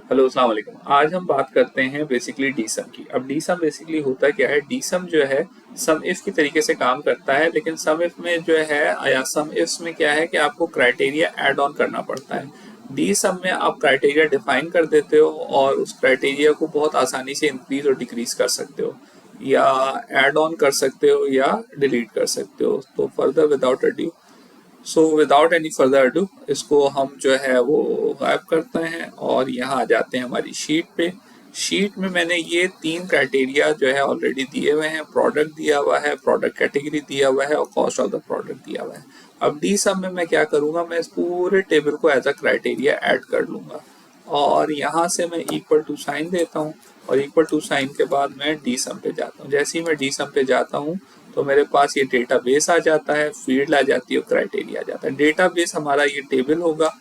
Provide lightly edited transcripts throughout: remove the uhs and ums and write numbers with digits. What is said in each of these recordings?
Hello अस्सलाम वालेकुम। आज हम बात करते हैं बेसिकली डीसम की। अब डीसम बेसिकली होता क्या है? डीसम जो है सम इफ की तरीके से काम करता है, लेकिन सम इफ में जो है या सम इफ में क्या है कि आपको क्राइटेरिया ऐड ऑन करना पड़ता है। डीसम में आप क्राइटेरिया डिफाइन कर देते हो और उस क्राइटेरिया को बहुत आसानी से इंक्रीज और डिक्रीज कर सकते हो, या ऐड ऑन कर सकते हो या डिलीट कर सकते हो। तो further without adieu so without any further ado इसको हम जो है वो गायब करते हैं और यहाँ आ जाते हैं हमारी शीट पे। शीट में मैंने ये तीन क्राइटेरिया जो है ऑलरेडी दिए हुए हैं। प्रोडक्ट दिया हुआ है, प्रोडक्ट कैटेगरी दिया हुआ है और कॉस्ट ऑफ द प्रोडक्ट दिया हुआ है। अब डी सब में मैं क्या करूँगा, मैं इस पूरे टेबल को एज अ क्राइटेरिया ऐड कर लूँगा और यहाँ से मैं इक्वल टू साइन देता हूँ और इक्वल टू साइन के बाद मैं डी सम पे जाता हूँ। जैसे ही मैं डी सम पे जाता हूँ तो मेरे पास ये डेटाबेस आ जाता है, फील्ड आ जाती है और क्राइटेरिया आ जाता है। डेटाबेस हमारा ये टेबल होगा।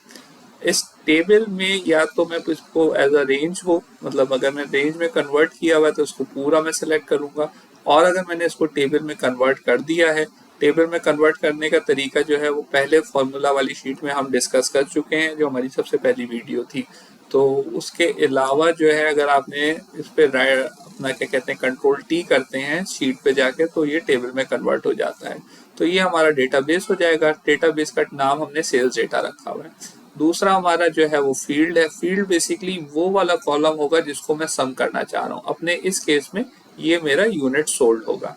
इस टेबल में या तो मैं इसको एज अ रेंज हो, मतलब अगर मैं रेंज में कन्वर्ट किया हुआ है तो इसको पूरा मैं सिलेक्ट करूंगा, और अगर मैंने इसको टेबल में कन्वर्ट कर दिया है, टेबल में कन्वर्ट करने का तरीका जो है वो पहले फॉर्मूला वाली शीट में हम डिस्कस कर चुके हैं, जो हमारी सबसे पहली वीडियो थी। तो उसके अलावा जो है अगर आपने इस पे अपना क्या कहते हैं कंट्रोल टी करते हैं शीट पे जाके, तो ये टेबल में कन्वर्ट हो जाता है। तो ये हमारा डेटाबेस हो जाएगा। डेटाबेस का नाम हमने सेल्स डेटा रखा हुआ है। दूसरा हमारा जो है वो फील्ड है। फील्ड बेसिकली वो वाला कॉलम होगा जिसको मैं सम करना चाह रहा हूँ। अपने इस केस में ये मेरा यूनिट सोल्ड होगा।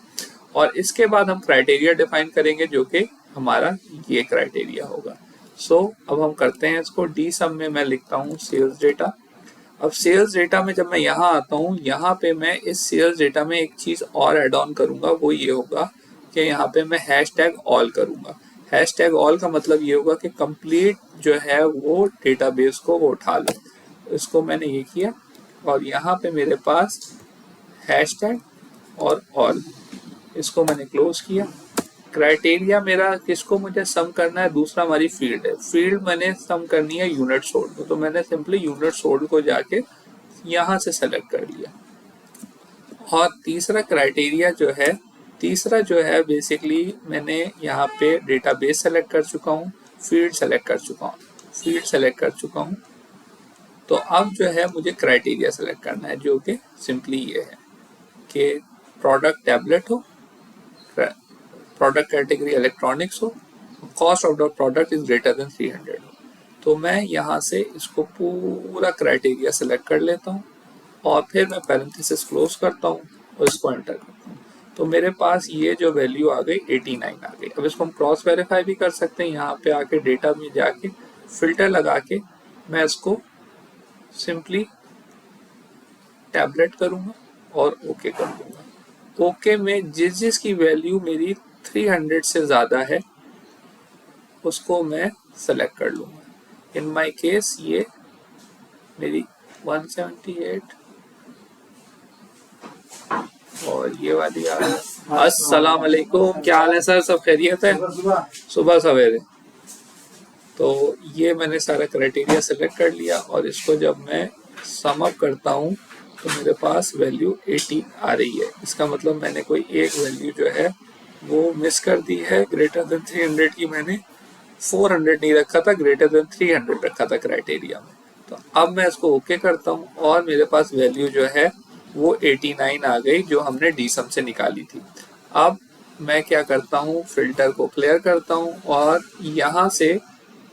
और इसके बाद हम क्राइटेरिया डिफाइन करेंगे जो कि हमारा ये क्राइटेरिया होगा। अब हम करते हैं इसको। डी सम में मैं लिखता हूँ सेल्स डेटा। अब सेल्स डेटा में जब मैं यहाँ आता हूँ, यहाँ पे मैं इस सेल्स डेटा में एक चीज और एड ऑन करूंगा। वो ये होगा कि यहाँ पे मैं हैश टैग ऑल करूंगा। हैश टैग ऑल का मतलब ये होगा कि कंप्लीट जो है वो डेटाबेस को वो उठा लो। इसको मैंने ये किया और यहाँ पे मेरे पास हैश टैग और ऑल, इसको मैंने क्लोज किया। क्राइटेरिया मेरा किसको मुझे सम करना है? दूसरा हमारी फील्ड है। फील्ड मैंने सम करनी है यूनिट सोल्ड को, तो मैंने सिंपली यूनिट सोल्ड को जाके यहाँ से सेलेक्ट कर लिया। और तीसरा क्राइटेरिया जो है, तीसरा जो है बेसिकली मैंने यहाँ पे डेटाबेस सेलेक्ट कर चुका हूँ, फील्ड सेलेक्ट कर चुका हूँ, फील्ड सेलेक्ट कर चुका हूँ। तो अब जो है मुझे क्राइटेरिया सेलेक्ट करना है, जो कि सिंपली ये है कि प्रोडक्ट टैबलेट हो, प्रोडक्ट कैटेगरी इलेक्ट्रॉनिक्स हो, cost of the product is greater than 300 हो। तो मैं यहाँ से इसको पूरा क्राइटेरिया सेलेक्ट कर लेता हूँ और फिर मैं पैरेंथेसिस क्लोज करता हूँ और इसको एंटर करता हूँ। तो मेरे पास ये जो वैल्यू आ गई 89 आ गई। अब इसको हम क्रॉस वेरीफाई भी कर सकते हैं। यहाँ पे आके डेटा में जाके फिल्टर लगा के मैं इसको सिंपली टैबलेट करूँगा और ओके कर दूंगा। ओके में जिस की वैल्यू मेरी 300 से ज़्यादा है उसको मैं सेलेक्ट कर लूँगा। इन माय केस ये मेरी 178 और ये वाली आ रही है। अस्सलाम वालेकुम, क्या हाल है सर? सब खैरियत है? सुबह सवेरे। तो ये मैंने सारा क्राइटेरिया सेलेक्ट कर लिया और इसको जब मैं सम अप करता हूँ तो मेरे पास वैल्यू 80 आ रही है। इसका मतलब मैंने कोई एक वैल्यू जो है वो मिस कर दी है। ग्रेटर देन 300 की मैंने 400 नहीं रखा था, ग्रेटर देन 300 रखा था क्राइटेरिया में। तो अब मैं इसको ओके करता हूँ और मेरे पास वैल्यू जो है वो 89 आ गई, जो हमने डी सम से निकाली थी। अब मैं क्या करता हूँ, फिल्टर को क्लियर करता हूँ और यहाँ से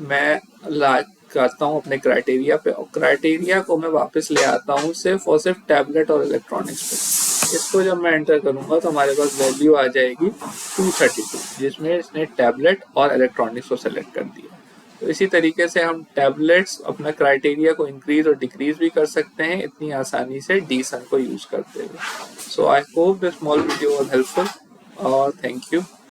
मैं ला करता हूँ अपने क्राइटेरिया पे, और क्राइटेरिया को मैं वापस ले आता हूँ सिर्फ और सिर्फ टैबलेट और इलेक्ट्रॉनिक्स पे। इसको जब मैं एंटर करूंगा तो हमारे पास वैल्यू आ जाएगी 232, जिसमें इसने टैबलेट और इलेक्ट्रॉनिक्स को सेलेक्ट कर दिया। तो इसी तरीके से हम टैबलेट्स अपना क्राइटेरिया को इंक्रीज और डिक्रीज भी कर सकते हैं इतनी आसानी से डी सम को यूज करते हुए। So I hope this small video was helpful और थैंक यू।